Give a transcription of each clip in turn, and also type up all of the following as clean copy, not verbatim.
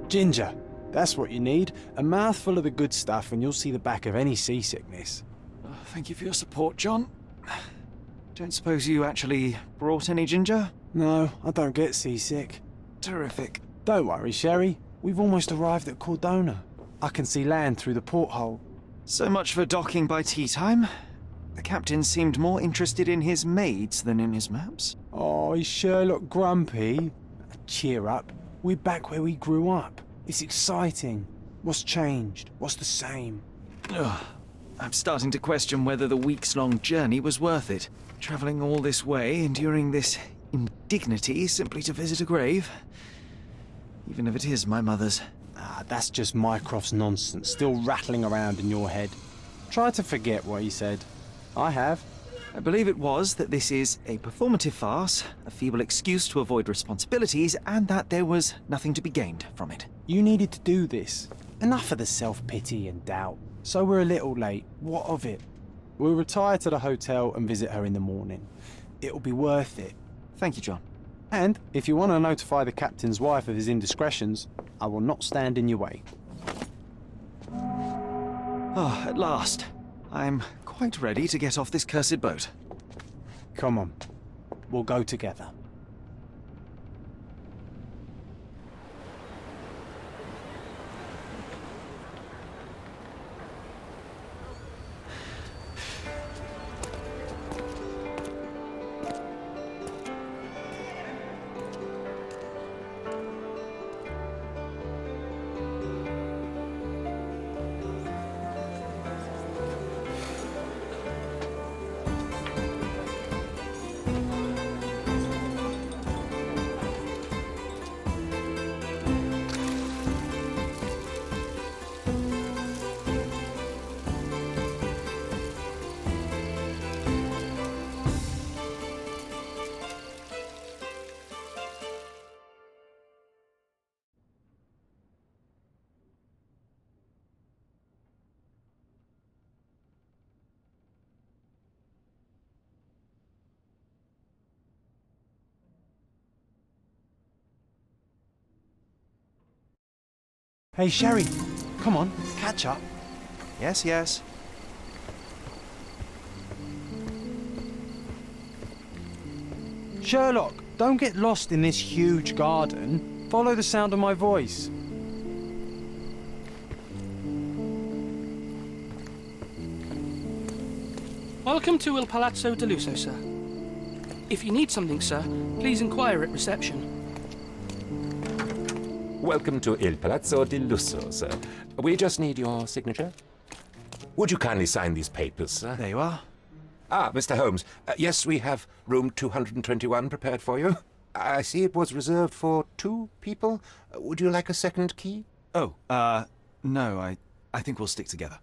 Ginger. That's what you need. A mouthful of the good stuff and you'll see the back of any seasickness. Thank you for your support, John. Don't suppose you actually brought any ginger? No, I don't get seasick. Terrific. Don't worry, Sherry. We've almost arrived at Cordona. I can see land through the porthole. So much for docking by tea time. The captain seemed more interested in his maids than in his maps. Oh, is Sherlock grumpy? Cheer up. We're back where we grew up. It's exciting. What's changed? What's the same? Ugh. I'm starting to question whether the weeks-long journey was worth it. Travelling all this way, enduring this indignity simply to visit a grave. Even if it is my mother's. Ah, that's just Mycroft's nonsense, still rattling around in your head. Try to forget what he said. I have. I believe it was that this is a performative farce, a feeble excuse to avoid responsibilities, and that there was nothing to be gained from it. You needed to do this. Enough of the self-pity and doubt. So we're a little late. What of it? We'll retire to the hotel and visit her in the morning. It'll be worth it. Thank you, John. And if you want to notify the captain's wife of his indiscretions, I will not stand in your way. Oh, at last. I'm quite ready to get off this cursed boat. Come on. We'll go together. Hey, Sherry. Come on, catch up. Yes, yes. Sherlock, don't get lost in this huge garden. Follow the sound of my voice. Welcome to Il Palazzo di Lusso, sir. If you need something, sir, please inquire at reception. Welcome to Il Palazzo di Lusso, sir. We just need your signature. Would you kindly sign these papers, sir? There you are. Ah, Mr. Holmes. Yes, we have room 221 prepared for you. I see it was reserved for 2 people. Would you like a second key? Oh, no, I think we'll stick together.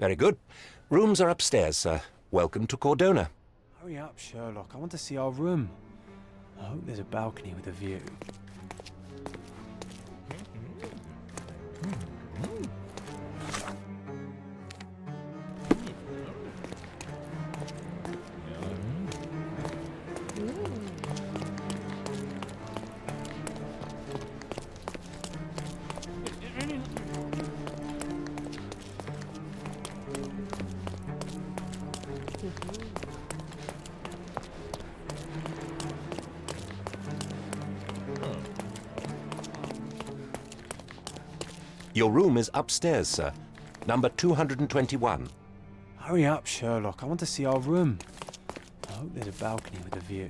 Very good. Rooms are upstairs, sir. Welcome to Cordona. Hurry up, Sherlock. I want to see our room. I hope there's a balcony with a view. Your room is upstairs, sir. Number 221. Hurry up, Sherlock. I want to see our room. I hope there's a balcony with a view.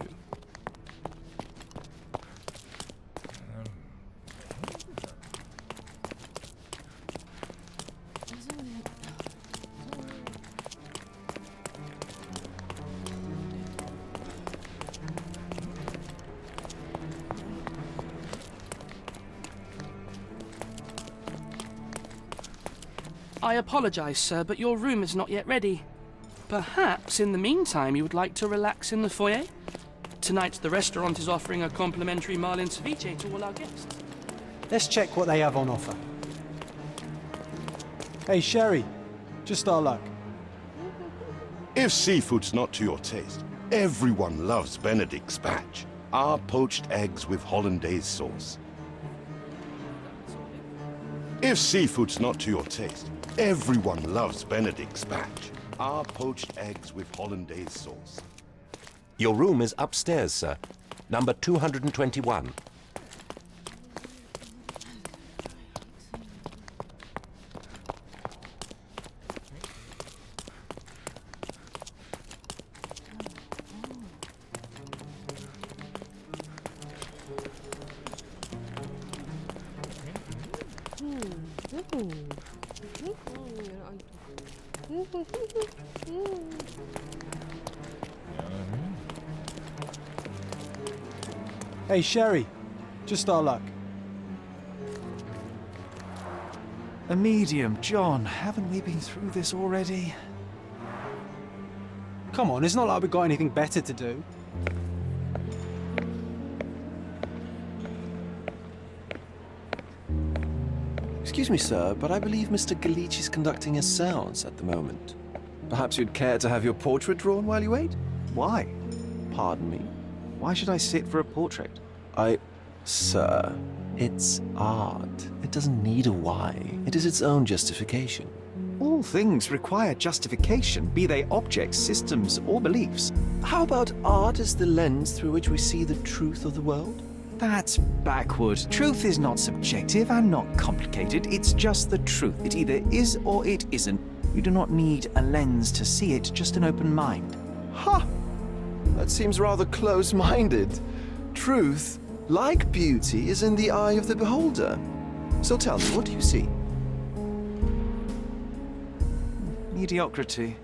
I apologize, sir, but your room is not yet ready. Perhaps, in the meantime, you would like to relax in the foyer? Tonight, the restaurant is offering a complimentary marlin ceviche to all our guests. Let's check what they have on offer. Hey, Sherry. Just our luck. If seafood's not to your taste, everyone loves Benedict's batch. Our poached eggs with hollandaise sauce. If seafood's not to your taste, everyone loves Benedict's batch. Our poached eggs with hollandaise sauce. Your room is upstairs, sir. Number 221. Hey, Sherry. Just our luck. A medium, John. Haven't we been through this already? Come on, it's not like we've got anything better to do. Excuse me, sir, but I believe Mr. Galich is conducting a seance at the moment. Perhaps you'd care to have your portrait drawn while you wait? Why? Pardon me? Why should I sit for a portrait? Sir, it's art. It doesn't need a why. It is its own justification. All things require justification, be they objects, systems, or beliefs. How about art as the lens through which we see the truth of the world? That's backward. Truth is not subjective and not complicated. It's just the truth. It either is or it isn't. You do not need a lens to see it, just an open mind. Ha! That seems rather close-minded. Truth, like beauty, is in the eye of the beholder. So tell me, what do you see? Mediocrity.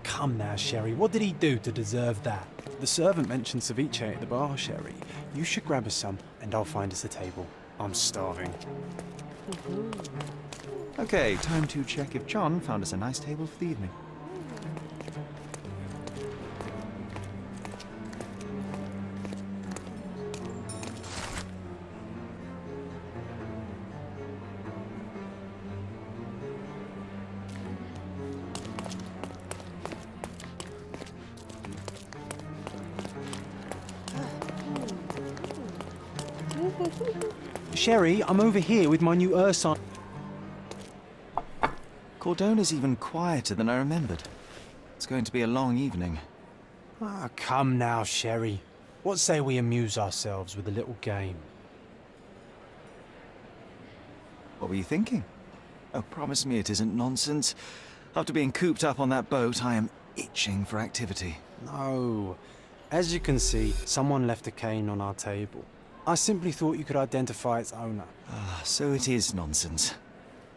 Come now, Sherry. What did he do to deserve that? The servant mentioned ceviche at the bar, Sherry. You should grab us some, and I'll find us a table. I'm starving. Okay, time to check if John found us a nice table for the evening. Sherry, I'm over here with my new Ursine. Cordona's even quieter than I remembered. It's going to be a long evening. Ah, come now, Sherry. What say we amuse ourselves with a little game? What were you thinking? Oh, promise me it isn't nonsense. After being cooped up on that boat, I am itching for activity. No. As you can see, someone left a cane on our table. I simply thought you could identify its owner. Ah, so it is nonsense.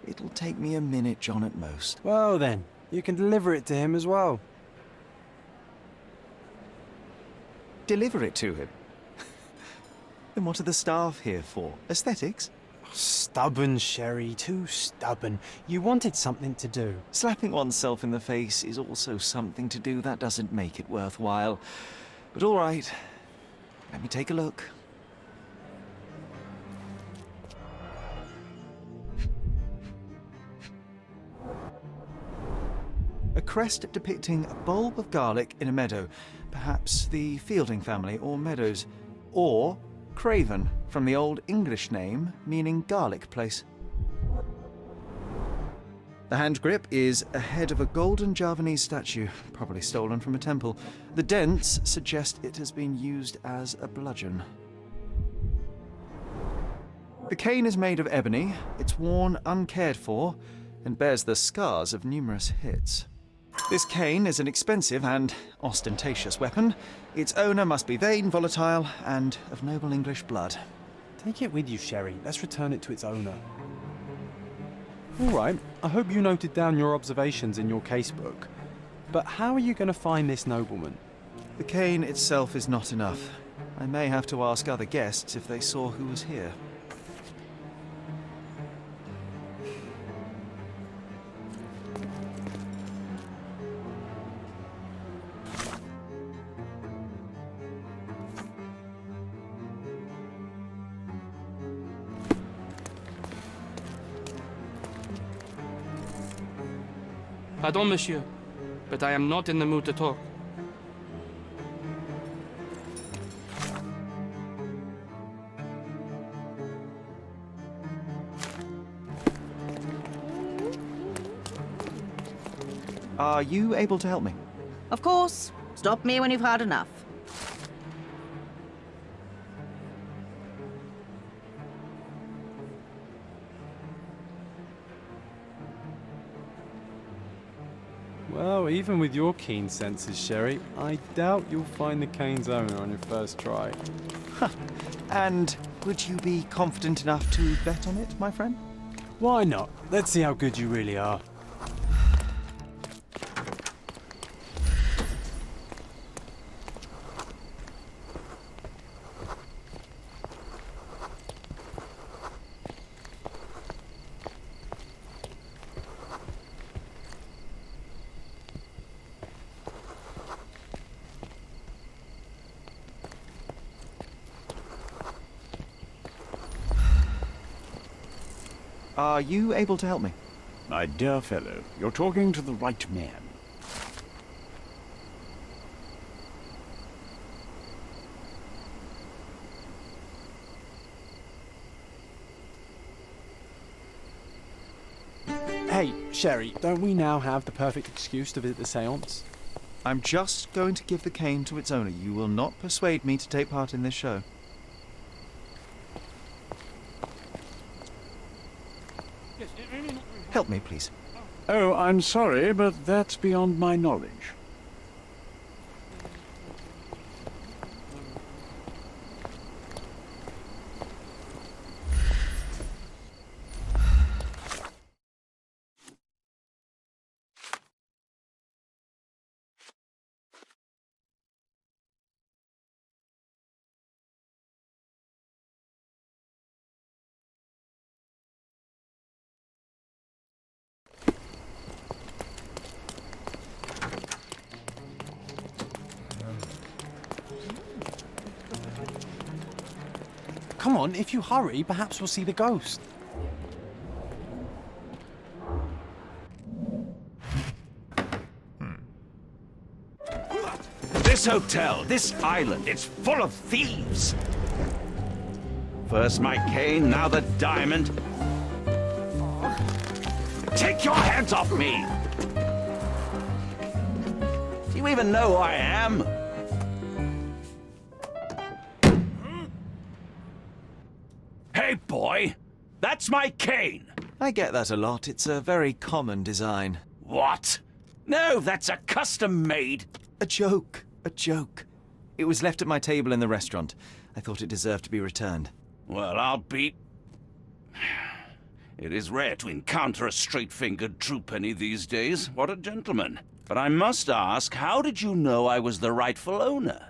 It'll take me a minute, John, at most. Well then, you can deliver it to him as well. Deliver it to him? Then what are the staff here for? Aesthetics? Stubborn, Sherry, too stubborn. You wanted something to do. Slapping oneself in the face is also something to do. That doesn't make it worthwhile. But all right, let me take a look. A crest depicting a bulb of garlic in a meadow. Perhaps the Fielding family or Meadows. Or Craven, from the Old English name meaning garlic place. The hand grip is a head of a golden Javanese statue, probably stolen from a temple. The dents suggest it has been used as a bludgeon. The cane is made of ebony, it's worn uncared for, and bears the scars of numerous hits. This cane is an expensive and ostentatious weapon. Its owner must be vain, volatile, and of noble English blood. Take it with you, Sherry. Let's return it to its owner. All right, I hope you noted down your observations in your casebook. But how are you going to find this nobleman? The cane itself is not enough. I may have to ask other guests if they saw who was here. Pardon, monsieur, but I am not in the mood to talk. Are you able to help me? Of course. Stop me when you've had enough. Well, even with your keen senses, Sherry, I doubt you'll find the cane's owner on your first try. And would you be confident enough to bet on it, my friend? Why not? Let's see how good you really are. Are you able to help me? My dear fellow, you're talking to the right man. Hey, Sherry, don't we now have the perfect excuse to visit the seance? I'm just going to give the cane to its owner. You will not persuade me to take part in this show. Help me, please. Oh, I'm sorry, but that's beyond my knowledge. Come on, if you hurry, perhaps we'll see the ghost. This hotel, this island, it's full of thieves. First my cane, now the diamond. Take your hands off me! Do you even know who I am? Hey, boy! That's my cane! I get that a lot. It's a very common design. What? No, that's a custom-made. A joke. A joke. It was left at my table in the restaurant. I thought it deserved to be returned. Well, I'll be... It is rare to encounter a straight-fingered true penny these days. What a gentleman. But I must ask, how did you know I was the rightful owner?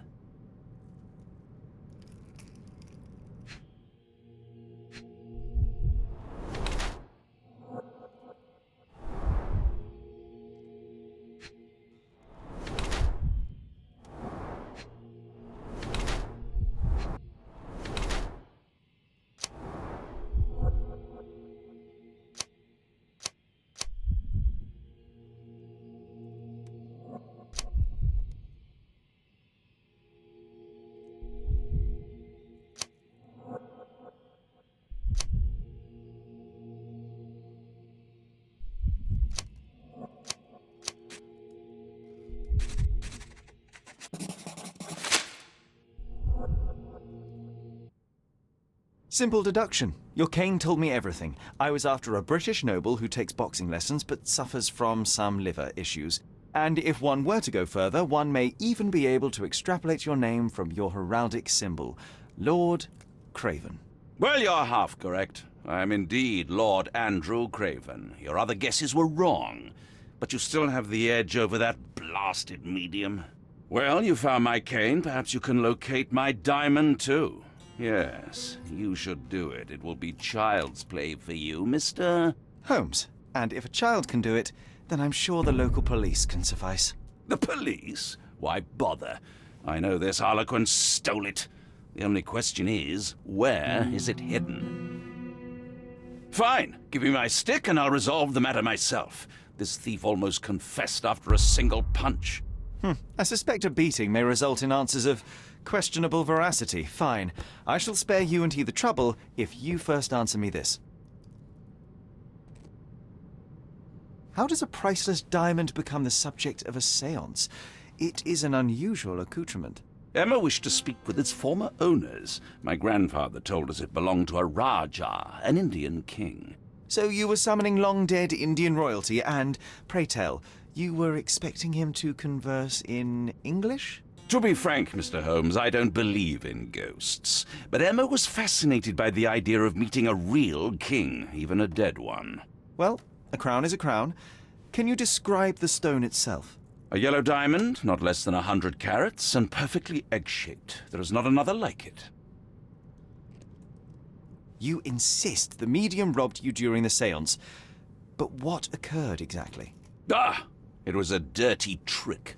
Simple deduction. Your cane told me everything. I was after a British noble who takes boxing lessons but suffers from some liver issues. And if one were to go further, one may even be able to extrapolate your name from your heraldic symbol, Lord Craven. Well, you're half correct. I am indeed Lord Andrew Craven. Your other guesses were wrong. But you still have the edge over that blasted medium. Well, you found my cane. Perhaps you can locate my diamond, too. Yes, you should do it. It will be child's play for you, Mr. Holmes. And if a child can do it, then I'm sure the local police can suffice. The police? Why bother? I know this harlequin stole it. The only question is, where is it hidden? Fine. Give me my stick and I'll resolve the matter myself. This thief almost confessed after a single punch. I suspect a beating may result in answers of questionable veracity. Fine. I shall spare you and he the trouble if you first answer me this. How does a priceless diamond become the subject of a seance? It is an unusual accoutrement. Emma wished to speak with its former owners. My grandfather told us it belonged to a Rajah, an Indian king. So you were summoning long-dead Indian royalty, and, pray tell, you were expecting him to converse in English? To be frank, Mr. Holmes, I don't believe in ghosts. But Emma was fascinated by the idea of meeting a real king, even a dead one. Well, a crown is a crown. Can you describe the stone itself? A yellow diamond, not less than 100 carats, and perfectly egg-shaped. There is not another like it. You insist the medium robbed you during the seance. But what occurred exactly? Ah! It was a dirty trick.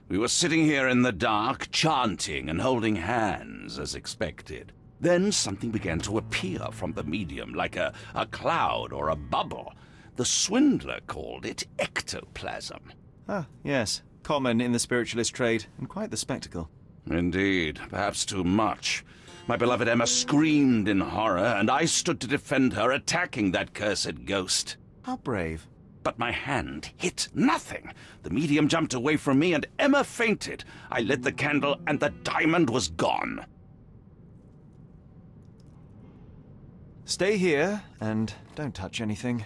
We were sitting here in the dark, chanting and holding hands, as expected. Then something began to appear from the medium, like a cloud or a bubble. The swindler called it ectoplasm. Ah, yes. Common in the spiritualist trade, and quite the spectacle. Indeed, perhaps too much. My beloved Emma screamed in horror, and I stood to defend her, attacking that cursed ghost. How brave. But my hand hit nothing. The medium jumped away from me, and Emma fainted. I lit the candle, and the diamond was gone. Stay here, and don't touch anything.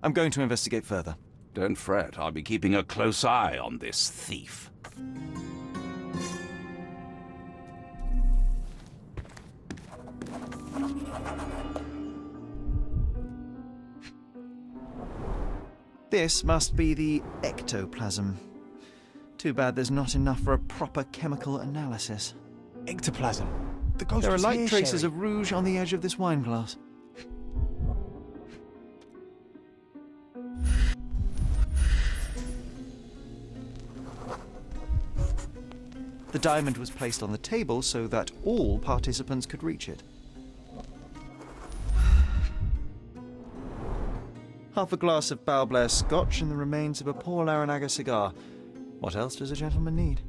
I'm going to investigate further. Don't fret, I'll be keeping a close eye on this thief. This must be the ectoplasm. Too bad there's not enough for a proper chemical analysis. Ectoplasm. The ghost There are was light here, traces Sherry. of rouge on the edge of this wine glass. The diamond was placed on the table so that all participants could reach it. Half a glass of Balblair scotch and the remains of a poor Laranaga cigar. What else does a gentleman need?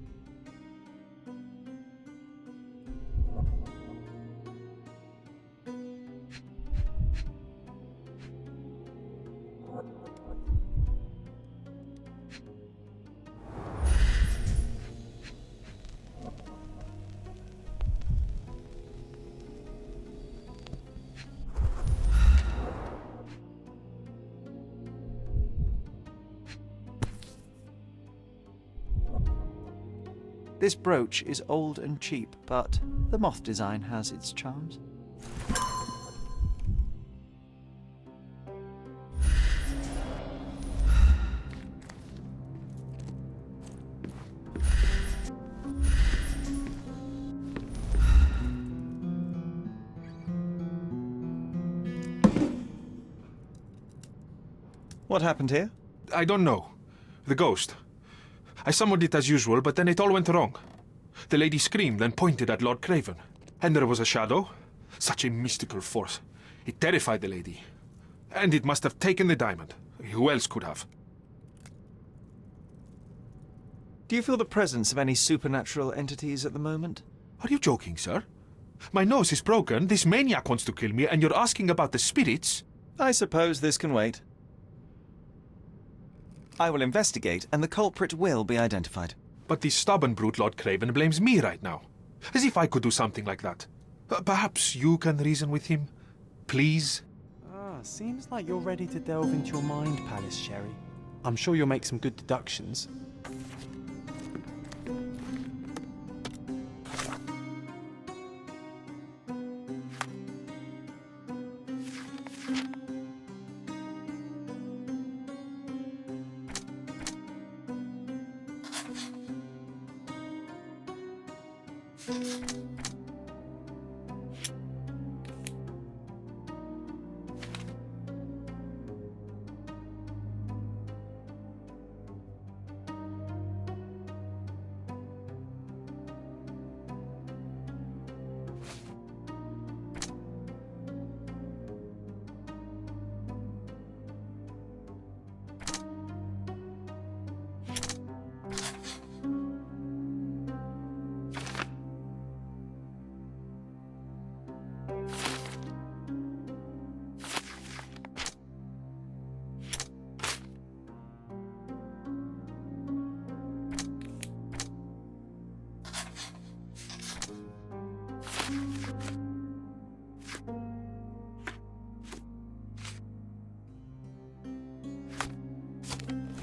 This brooch is old and cheap, but the moth design has its charms. What happened here? I don't know. The ghost. I summoned it as usual, but then it all went wrong. The lady screamed and pointed at Lord Craven. And there was a shadow. Such a mystical force. It terrified the lady. And it must have taken the diamond. Who else could have? Do you feel the presence of any supernatural entities at the moment? Are you joking, sir? My nose is broken, this maniac wants to kill me, and you're asking about the spirits? I suppose this can wait. I will investigate, and the culprit will be identified. But the stubborn brute Lord Craven blames me right now. As if I could do something like that. Perhaps you can reason with him? Please? Seems like you're ready to delve into your mind palace, Sherry. I'm sure you'll make some good deductions.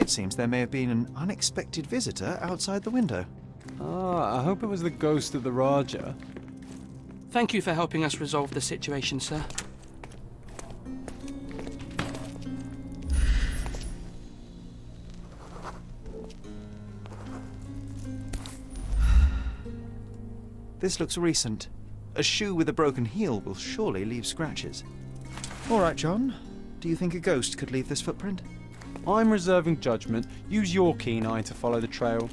It seems there may have been an unexpected visitor outside the window. Ah, I hope it was the ghost of the Raja. Thank you for helping us resolve the situation, sir. This looks recent. A shoe with a broken heel will surely leave scratches. All right, John. Do you think a ghost could leave this footprint? I'm reserving judgment. Use your keen eye to follow the trail.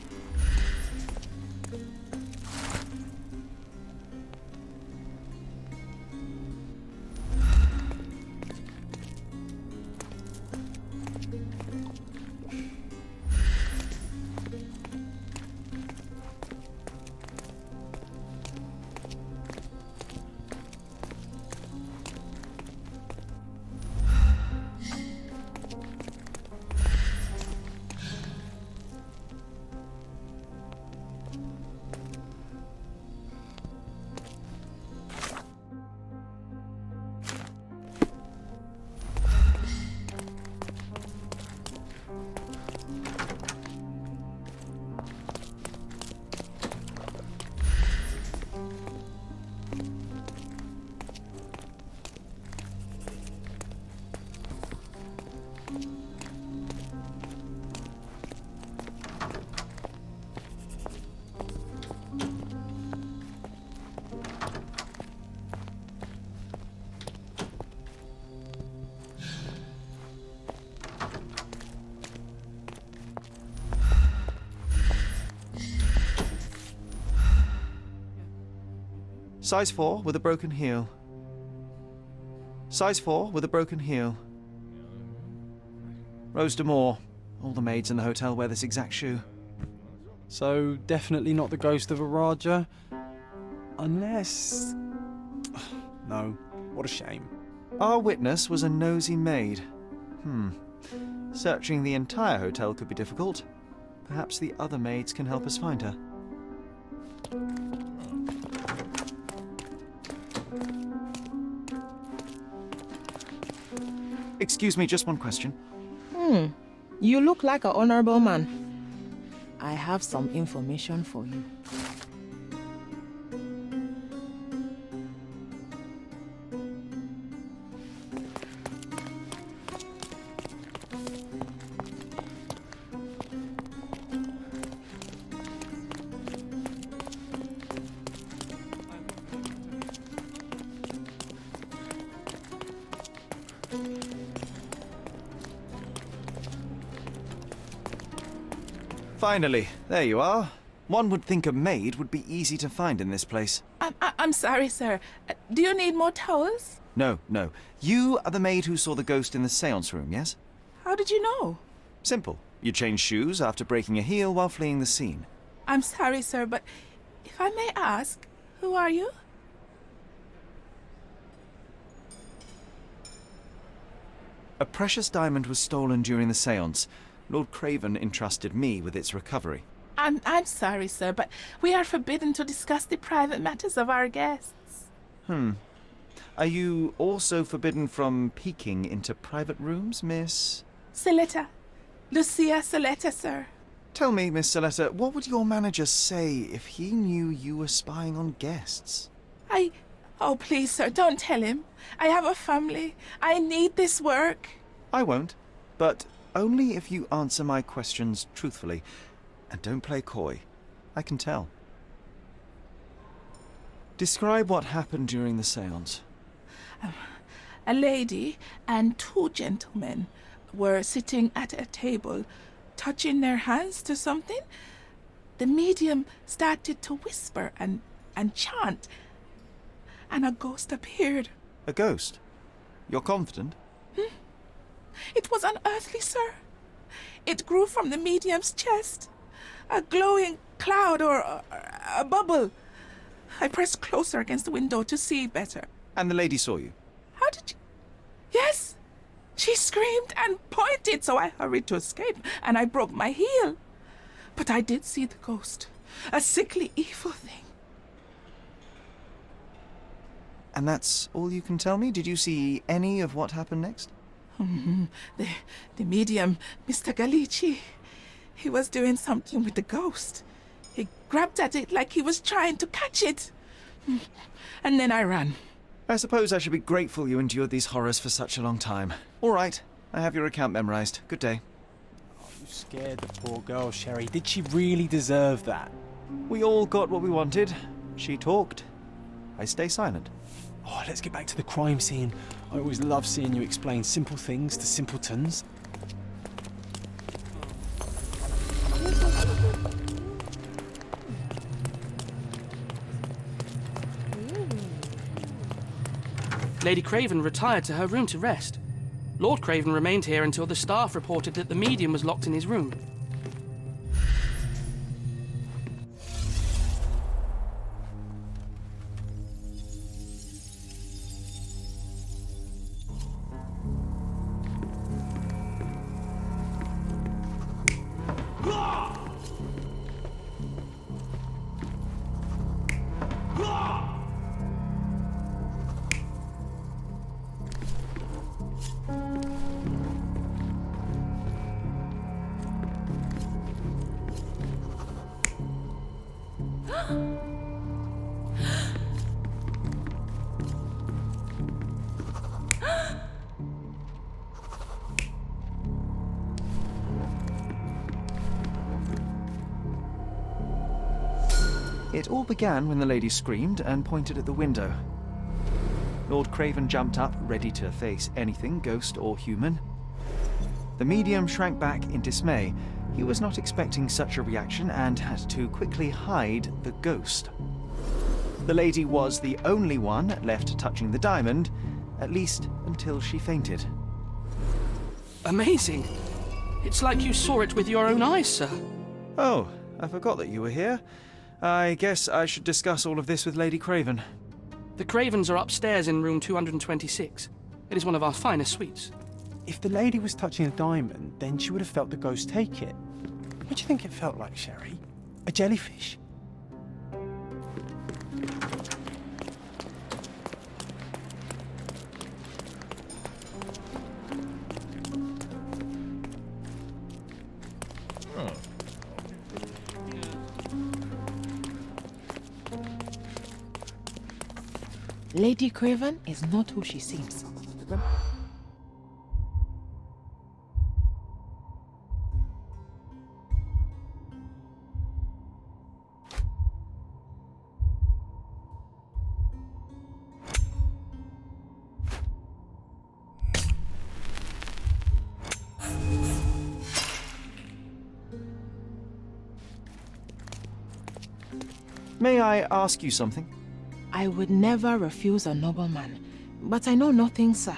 Size 4 with a broken heel. Size 4 with a broken heel. Rose de Moore. All the maids in the hotel wear this exact shoe. So, definitely not the ghost of a Raja? Unless... No, what a shame. Our witness was a nosy maid. Searching the entire hotel could be difficult. Perhaps the other maids can help us find her. Excuse me, just one question. You look like an honorable man. I have some information for you. Finally, there you are. One would think a maid would be easy to find in this place. I'm sorry, sir. Do you need more towels? No. You are the maid who saw the ghost in the seance room, yes? How did you know? Simple. You changed shoes after breaking a heel while fleeing the scene. I'm sorry, sir, but if I may ask, who are you? A precious diamond was stolen during the seance. Lord Craven entrusted me with its recovery. I'm sorry, sir, but we are forbidden to discuss the private matters of our guests. Are you also forbidden from peeking into private rooms, Miss? Saletta. Lucia Saletta, sir. Tell me, Miss Saletta, what would your manager say if he knew you were spying on guests? Oh, please, sir, don't tell him. I have a family. I need this work. I won't, but only if you answer my questions truthfully. And don't play coy. I can tell. Describe what happened during the seance. A lady and two gentlemen were sitting at a table, touching their hands to something. The medium started to whisper and chant, and a ghost appeared. A ghost? You're confident? It was unearthly, sir. It grew from the medium's chest. A glowing cloud or a bubble. I pressed closer against the window to see better. And the lady saw you? How did you... Yes! She screamed and pointed, so I hurried to escape, and I broke my heel. But I did see the ghost. A sickly, evil thing. And that's all you can tell me? Did you see any of what happened next? The medium, Mr. Galici, he was doing something with the ghost. He grabbed at it like he was trying to catch it. And then I ran. I suppose I should be grateful you endured these horrors for such a long time. All right, I have your account memorized. Good day. You scared the poor girl, Sherry. Did she really deserve that? We all got what we wanted. She talked. I stay silent. Oh, let's get back to the crime scene. I always love seeing you explain simple things to simpletons. Lady Craven retired to her room to rest. Lord Craven remained here until the staff reported that the medium was locked in his room. It all began when the lady screamed and pointed at the window. Lord Craven jumped up, ready to face anything, ghost or human. The medium shrank back in dismay. He was not expecting such a reaction and had to quickly hide the ghost. The lady was the only one left touching the diamond, at least until she fainted. Amazing. It's like you saw it with your own eyes, sir. Oh, I forgot that you were here. I guess I should discuss all of this with Lady Craven. The Cravens are upstairs in room 226. It is one of our finest suites. If the lady was touching a diamond, then she would have felt the ghost take it. What do you think it felt like, Sherry? A jellyfish? Lady Craven is not who she seems. May I ask you something? I would never refuse a nobleman, but I know nothing, sir.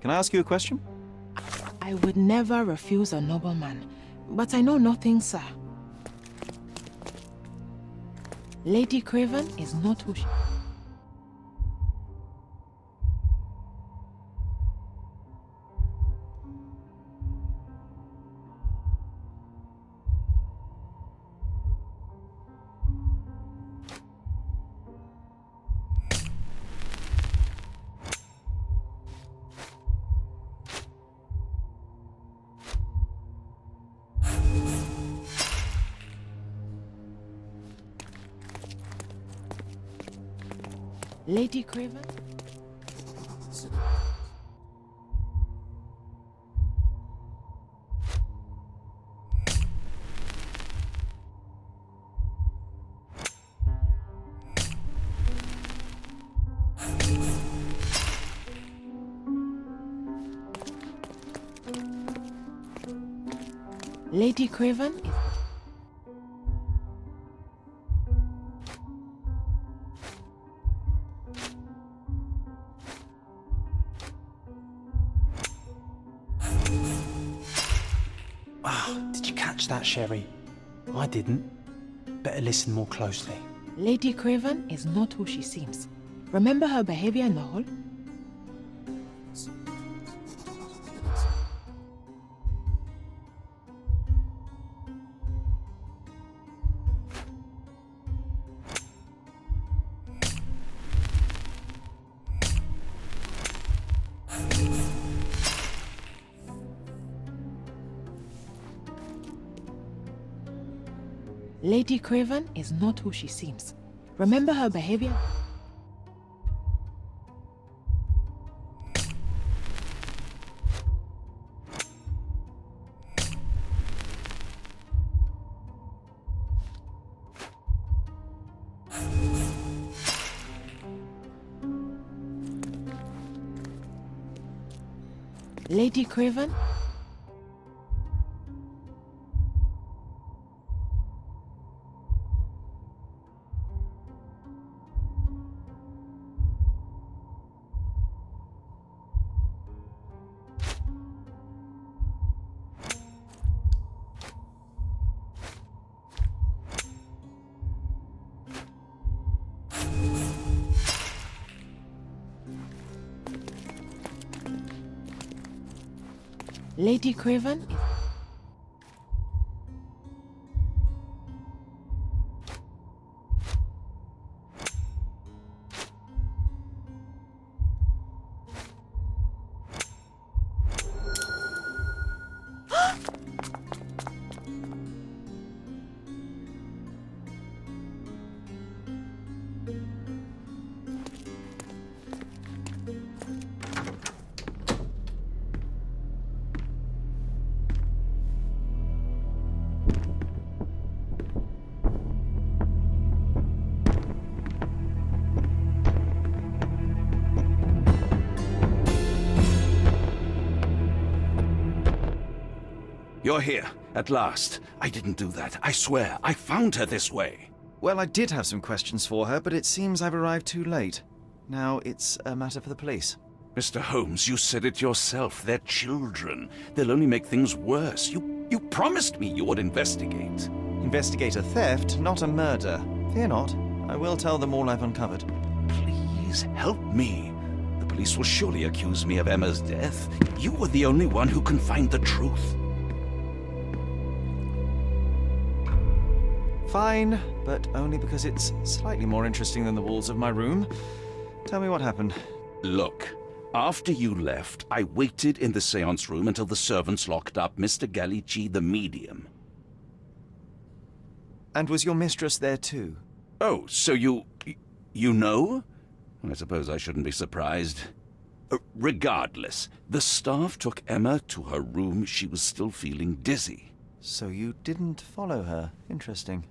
Can I ask you a question? I would never refuse a nobleman, but I know nothing, sir. Lady Craven is not who she... Lady Craven? Lady Craven is... Did you catch that, Sherry? I didn't. Better listen more closely. Lady Craven is not who she seems. Remember her behavior in the hall? Lady Craven is not who she seems. Remember her behavior? Lady Craven? Lady Craven is... You're here, at last. I didn't do that. I swear, I found her this way. Well, I did have some questions for her, but it seems I've arrived too late. Now it's a matter for the police. Mr. Holmes, you said it yourself. They're children. They'll only make things worse. You promised me you would investigate. Investigate a theft, not a murder. Fear not. I will tell them all I've uncovered. Please help me. The police will surely accuse me of Emma's death. You are the only one who can find the truth. Fine, but only because it's slightly more interesting than the walls of my room. Tell me what happened. Look, after you left, I waited in the seance room until the servants locked up Mr. Gallici, the medium. And was your mistress there too? Oh, so you know? I suppose I shouldn't be surprised. Regardless, the staff took Emma to her room. She was still feeling dizzy. So you didn't follow her. Interesting.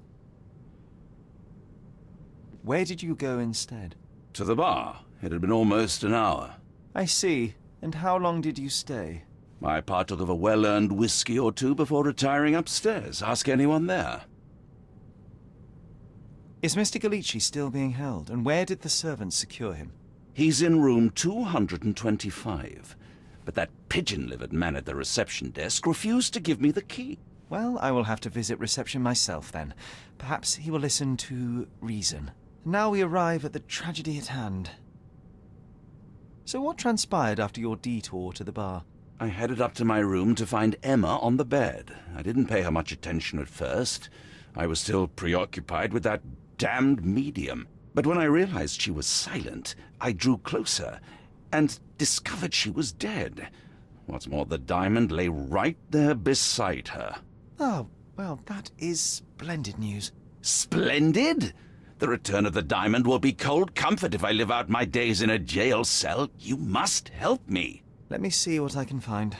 Where did you go instead? To the bar. It had been almost an hour. I see. And how long did you stay? I partook of a well-earned whiskey or two before retiring upstairs. Ask anyone there. Is Mr. Gallici still being held? And where did the servants secure him? He's in room 225. But that pigeon-livered man at the reception desk refused to give me the key. Well, I will have to visit reception myself then. Perhaps he will listen to reason. Now we arrive at the tragedy at hand. So what transpired after your detour to the bar? I headed up to my room to find Emma on the bed. I didn't pay her much attention at first. I was still preoccupied with that damned medium. But when I realized she was silent, I drew closer and discovered she was dead. What's more, the diamond lay right there beside her. Oh, well, that is splendid news. Splendid? The return of the diamond will be cold comfort if I live out my days in a jail cell. You must help me. Let me see what I can find.